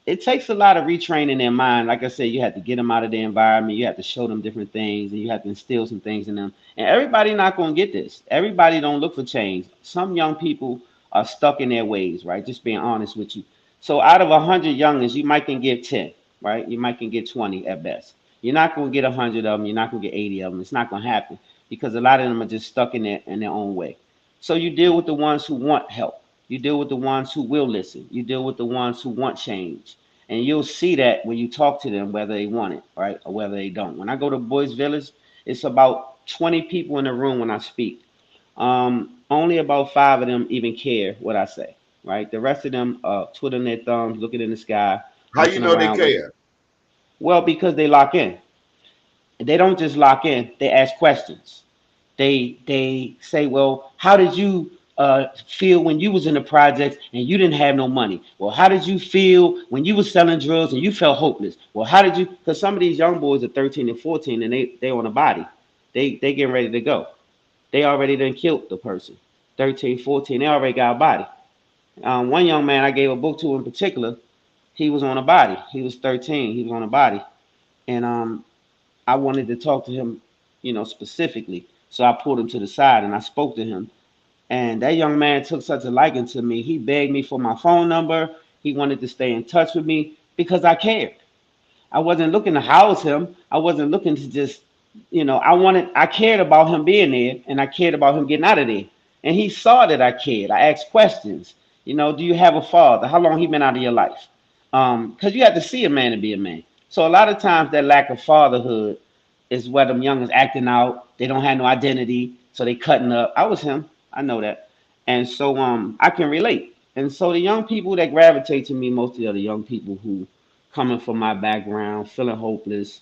it takes a lot of retraining their mind. Like I said, you have to get them out of their environment. You have to show them different things, and you have to instill some things in them. And everybody not going to get this. Everybody don't look for change. Some young people are stuck in their ways, right? Just being honest with you. So out of 100 youngins, you might can get 10, right? You might can get 20 at best. You're not going to get 100 of them. You're not going to get 80 of them. It's not going to happen because a lot of them are just stuck in their own way. So you deal with the ones who want help. You deal with the ones who will listen. You deal with the ones who want change. And you'll see that when you talk to them, whether they want it, right, or whether they don't. When I go to Boys Village, it's about 20 people in the room when I speak. Only about 5 of them even care what I say, right? The rest of them twiddling their thumbs, looking in the sky. How you know they care? Well, because they lock in. They don't just lock in, they ask questions. They say, well, how did you feel when you was in the projects and you didn't have no money? Well, how did you feel when you was selling drugs and you felt hopeless? Well, how did you? Because some of these young boys are 13 and 14 and they on a body. They getting ready to go. They already done killed the person. 13, 14, they already got a body. One young man I gave a book to in particular, he was on a body. He was 13, he was on a body. And I wanted to talk to him, specifically. So I pulled him to the side and I spoke to him. And that young man took such a liking to me. He begged me for my phone number. He wanted to stay in touch with me because I cared. I wasn't looking to house him. I wasn't looking to just, I cared about him being there and I cared about him getting out of there. And he saw that I cared. I asked questions. Do you have a father? How long he been out of your life? Because you have to see a man to be a man. So a lot of times that lack of fatherhood is where them youngins acting out. They don't have no identity, so they cutting up. I was him. I know that. And so I can relate. And so the young people that gravitate to me mostly are the young people who coming from my background, feeling hopeless,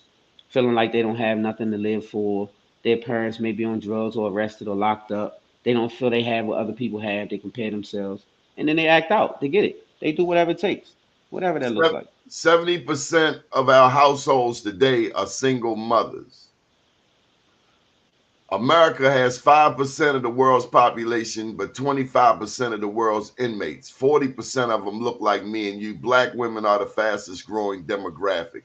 feeling like they don't have nothing to live for. Their parents may be on drugs or arrested or locked up. They don't feel they have what other people have. They compare themselves. And then they act out. They get it. They do whatever it takes, whatever that looks like. 70% of our households today are single mothers. America has 5% of the world's population, but 25% of the world's inmates. 40% of them look like me and you. Black women are the fastest growing demographic.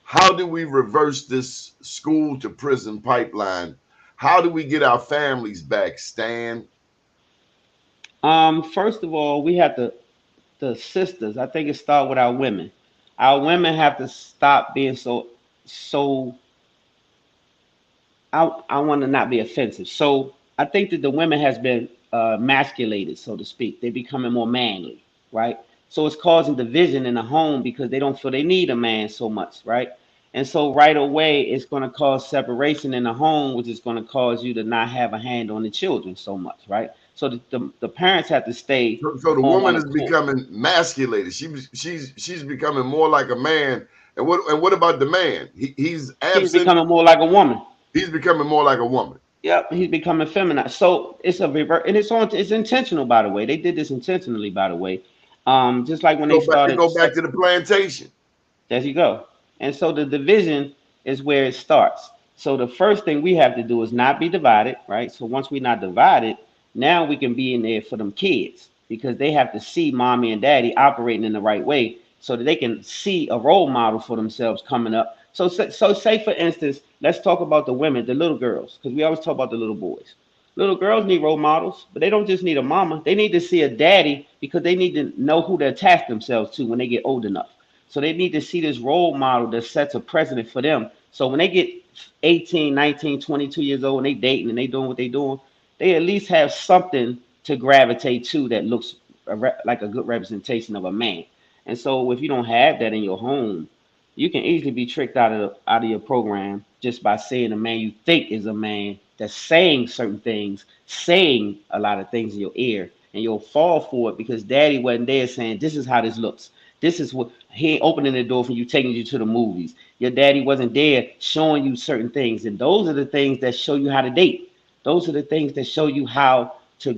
How do we reverse this school to prison pipeline? How do we get our families back, Stan? First of all, we have to the sisters. I think it starts with our women. Our women have to stop being so I want to not be offensive. So I think that the women has been emasculated, so to speak. They're becoming more manly, right? So it's causing division in the home because they don't feel they need a man so much, right? And so right away, it's going to cause separation in the home, which is going to cause you to not have a hand on the children so much, right? So the parents have to stay So the on woman one is accord. becoming emasculated. She's becoming more like a man. And what about the man? He's He's absent. becoming more like a woman. He's becoming more like a woman. Yep, he's becoming feminine. So it's a revert, and it's intentional, by the way. They did this intentionally, by the way. Just like when they started. Go back to the plantation. There you go. And so the division is where it starts. So the first thing we have to do is not be divided, right? So once we're not divided, now we can be in there for them kids because they have to see mommy and daddy operating in the right way so that they can see a role model for themselves coming up. So say for instance, let's talk about the women, the little girls, because we always talk about the little boys. Little girls need role models, but they don't just need a mama. They need to see a daddy because they need to know who to attach themselves to when they get old enough. So they need to see this role model that sets a precedent for them. So when they get 18, 19, 22 years old and they dating and they doing what they doing, they at least have something to gravitate to that looks like a good representation of a man. And so if you don't have that in your home, you can easily be tricked out of your program just by saying a man you think is a man that's saying certain things, saying a lot of things in your ear, and you'll fall for it because daddy wasn't there saying this is how this looks. This is what he ain't opening the door for you, taking you to the movies. Your daddy wasn't there showing you certain things, and those are the things that show you how to date. Those are the things that show you how to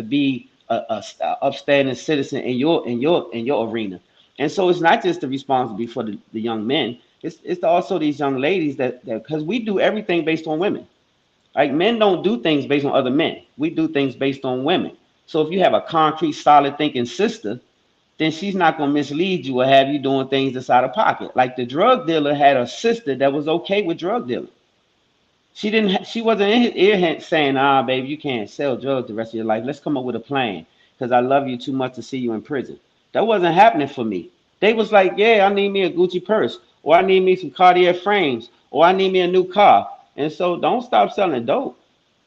be a upstanding citizen in your arena. And so it's not just the responsibility for the young men. It's also these young ladies that because we do everything based on women. Like men don't do things based on other men. We do things based on women. So if you have a concrete, solid thinking sister, then she's not gonna mislead you or have you doing things that's out of pocket. Like the drug dealer had a sister that was okay with drug dealing. She wasn't in his ear saying, "Ah, baby, you can't sell drugs the rest of your life. Let's come up with a plan because I love you too much to see you in prison." That wasn't happening for me. They was like, "Yeah, I need me a Gucci purse, or I need me some Cartier frames, or I need me a new car." And so, don't stop selling dope.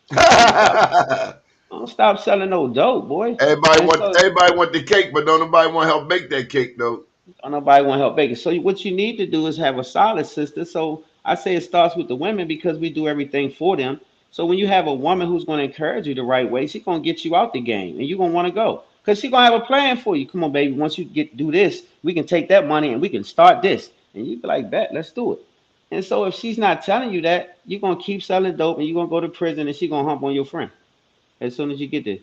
Don't stop. Don't stop selling no dope, boy. And so, Everybody want the cake, but don't nobody want to help bake that cake though. nobody want to help bake it. So what you need to do is have a solid sister. So I say it starts with the women because we do everything for them. So when you have a woman who's going to encourage you the right way, she's going to get you out the game, and you're going to want to go because she's going to have a plan for you. Come on, baby. Once you do this, we can take that money and we can start this. And you be like, bet, let's do it. And so if she's not telling you that, you're going to keep selling dope and you're going to go to prison and she's going to hump on your friend as soon as you get there.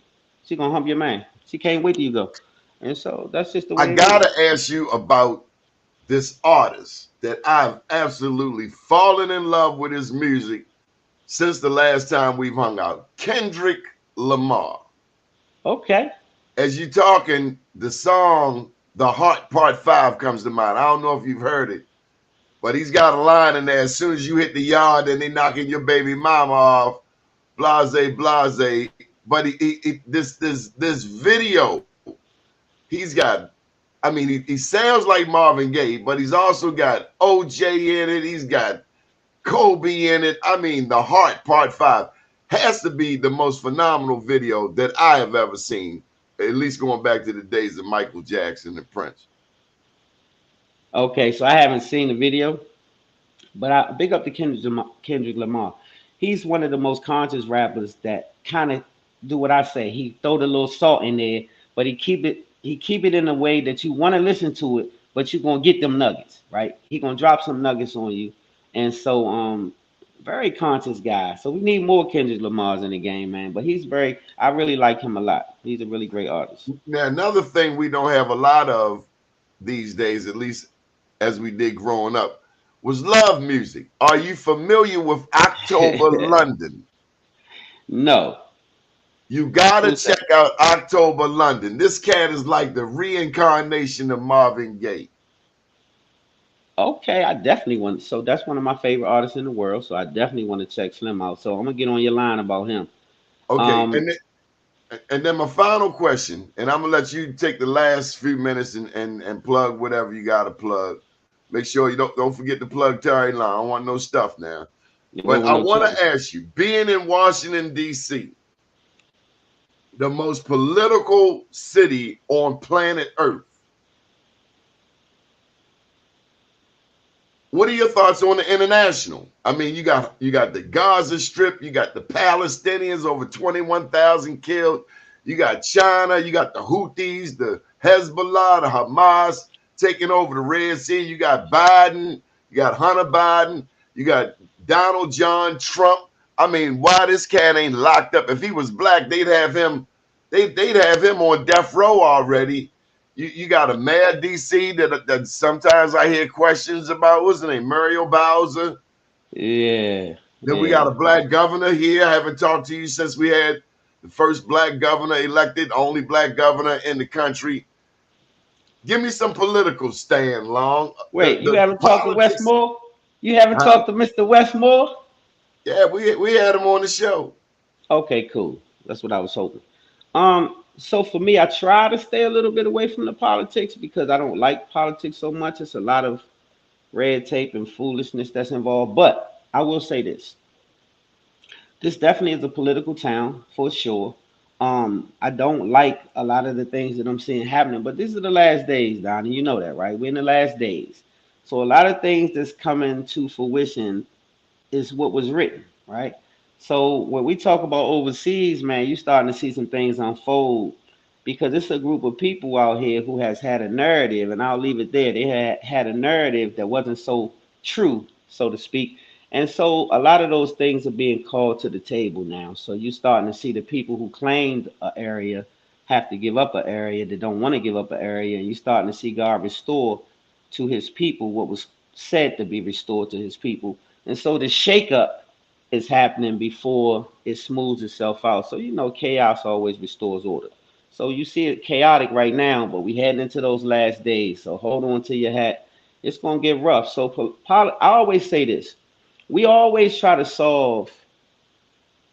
She's going to hump your man. She can't wait till you go. And so that's just the I way it is. gotta ask you about this artist that I've absolutely fallen in love with his music since the last time we've hung out. Kendrick Lamar. Okay. As you talking, the song "The Heart" Part 5 comes to mind. I don't know if you've heard it, but he's got a line in there. As soon as you hit the yard, then they knocking your baby mama off. Blase, blase. But this video, he's got. I mean, he sounds like Marvin Gaye, but he's also got OJ in it. He's got Kobe in it. I mean, The Heart Part 5 has to be the most phenomenal video that I have ever seen, at least going back to the days of Michael Jackson and Prince. Okay, so I haven't seen the video, but I big up to Kendrick Lamar. He's one of the most conscious rappers that kind of do what I say. He throw the little salt in there, but he keep it in a way that you want to listen to it, but you're gonna get them nuggets, right? He gonna drop some nuggets on you, and so very conscious guy. So we need more Kendrick Lamars in the game, man. But I really like him a lot. He's a really great artist. Now, another thing we don't have a lot of these days, at least as we did growing up, was love music. Are you familiar with October London? No, You gotta who's that? check out October London. This cat is like the reincarnation of Marvin Gaye. Okay, I definitely want. So that's one of my favorite artists in the world. So I definitely want to check Slim out. So I'm gonna get on your line about him. Okay, Um, and then my final question, and I'm gonna let you take the last few minutes and plug whatever you gotta plug. Make sure you don't forget to plug Terry Line. I don't want no stuff now. you But went with I no want trouble. to ask you, being in Washington, D.C., the most political city on planet Earth, what are your thoughts on the international? I mean, you got the Gaza Strip, you got the Palestinians, over 21,000 killed. You got China, you got the Houthis, the Hezbollah, the Hamas taking over the Red Sea. You got Biden, you got Hunter Biden, you got Donald John Trump. I mean, why this cat ain't locked up? If he was black, they'd have him. They'd have him on death row already. You got a mayor DC that sometimes I hear questions about. What's the name? Muriel Bowser. Yeah, Then we got yeah. a black governor here. I haven't talked to you since we had the first black governor elected, only black governor in the country. Give me some political stand, Long. Wait, you The haven't talked to politics. Westmore? You haven't Huh? talked to Mr. Westmore? Yeah, we had him on the show. Okay, cool. That's what I was hoping. So for me, I try to stay a little bit away from the politics because I don't like politics so much. It's a lot of red tape and foolishness that's involved. But I will say this. This definitely is a political town for sure. I don't like a lot of the things that I'm seeing happening, but these are the last days, Donnie. You know that, right? We're in the last days. So a lot of things that's coming to fruition is what was written, right? So when we talk about overseas, man, you're starting to see some things unfold because it's a group of people out here who has had a narrative, and I'll leave it there. They had a narrative that wasn't so true, so to speak. And so a lot of those things are being called to the table now. So you're starting to see the people who claimed an area have to give up an area that don't want to give up an area, and you're starting to see God restore to his people what was said to be restored to his people. And so the shakeup is happening before it smooths itself out. So you know, chaos always restores order. So you see it chaotic right now, but we heading into those last days. So hold on to your hat. It's gonna get rough. So I always say this: we always try to solve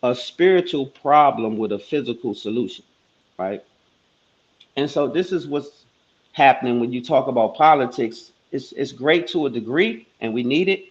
a spiritual problem with a physical solution, right? And so this is what's happening when you talk about politics. It's great to a degree, and we need it,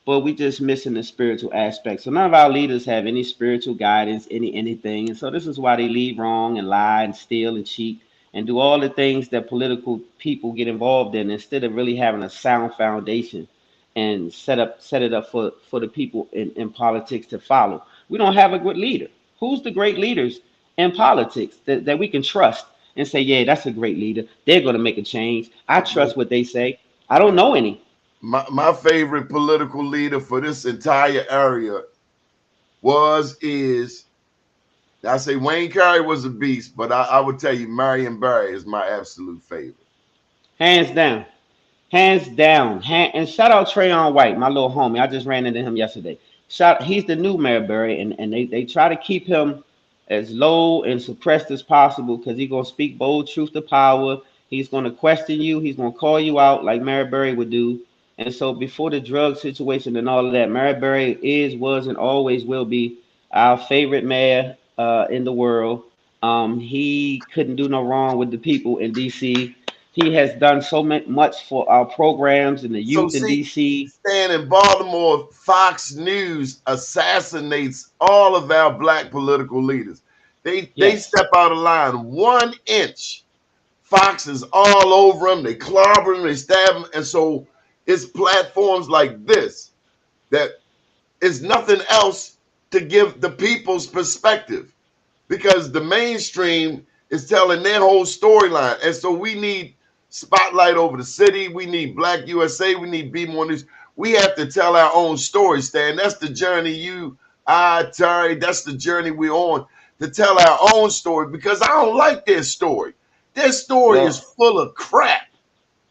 but we just missing the spiritual aspect. So none of our leaders have any spiritual guidance, anything. And so this is why they lead wrong and lie and steal and cheat and do all the things that political people get involved in instead of really having a sound foundation and set it up for the people in politics to follow. We don't have a good leader. Who's the great leaders in politics that we can trust and say, yeah, that's a great leader. They're gonna make a change. I trust what they say. I don't know any. My favorite political leader for this entire area is I say Wayne Carey was a beast, but I would tell you Marion Barry is my absolute favorite. Hands down. Hands down. And shout out Trayon White, my little homie. I just ran into him yesterday. He's the new Mayor Berry, and they try to keep him as low and suppressed as possible because he's gonna speak bold truth to power. He's gonna question you, he's gonna call you out like Mary Berry would do. And so before the drug situation and all of that, Mary Berry is, was, and always will be our favorite mayor in the world. He couldn't do no wrong with the people in DC. He has done so much for our programs and the So youth in see, DC. staying in Baltimore, Fox News assassinates all of our black political leaders. They Yes. step out of line 1 inch. Fox is all over them. They clobber them, they stab them. And so it's platforms like this that is nothing else to give the people's perspective, because the mainstream is telling their whole storyline. And so we need spotlight over the city. We need Black USA. We need Be More News. We have to tell our own story, Stan. That's the journey Terry, that's the journey we're on, to tell our own story, because I don't like their story. Their story is full of crap.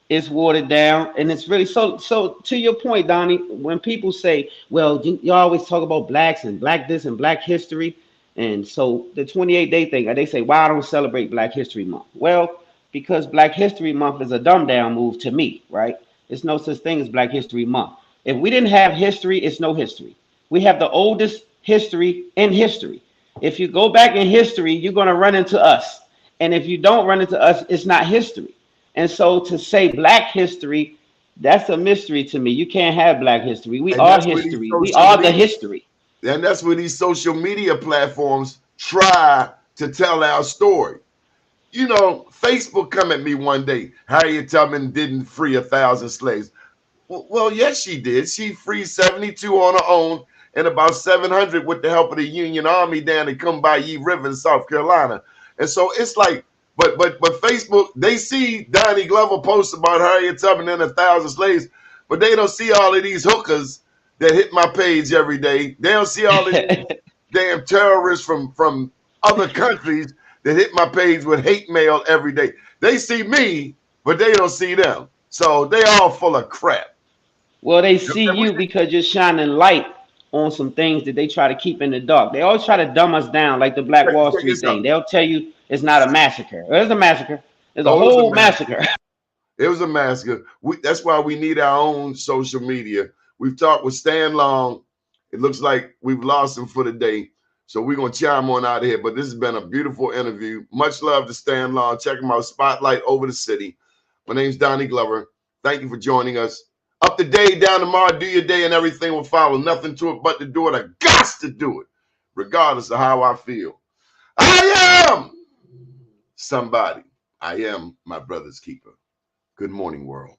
It's watered down, and it's really so. So to your point, Donnie, when people say, "Well, you always talk about blacks and black this and black history," and so the 28-day thing, they say, "Why I don't celebrate Black History Month?" Well, because Black History Month is a dumb down move to me, right? There's no such thing as Black History Month. If we didn't have history, it's no history. We have the oldest history in history. If you go back in history, you're going to run into us, and if you don't run into us, it's not history. And so to say Black history, that's a mystery to me. You can't have Black history. We are history. We are the history. And that's where these social media platforms try to tell our story. You know, Facebook come at me one day. Harriet Tubman didn't free 1,000 slaves. Well, yes, she did. She freed 72 on her own, and about 700 with the help of the Union Army down in Combahee River in South Carolina. And so it's like, but Facebook, they see Donnie Glover post about Harriet Tubman and 1,000 slaves, but they don't see all of these hookers that hit my page every day. They don't see all of these damn terrorists from other countries that hit my page with hate mail every day. They see me, but they don't see them. So they all full of crap. Well, they see you because you're shining light on some things that they try to keep in the dark. They always try to dumb us down, like the Black Wall Street thing. They'll tell you it's not a massacre. There's a massacre. There's a whole massacre. It was a massacre. That's why we need our own social media. We've talked with Stan Long. It looks like we've lost him for the day. So we're going to chime on out of here. But this has been a beautiful interview. Much love to Stan Long. Check him out. Spotlight Over the City. My name's Donnie Glover. Thank you for joining us. Up the day, down tomorrow, do your day, and everything will follow. Nothing to it but to do it. I got to do it, regardless of how I feel. I am somebody. I am my brother's keeper. Good morning, world.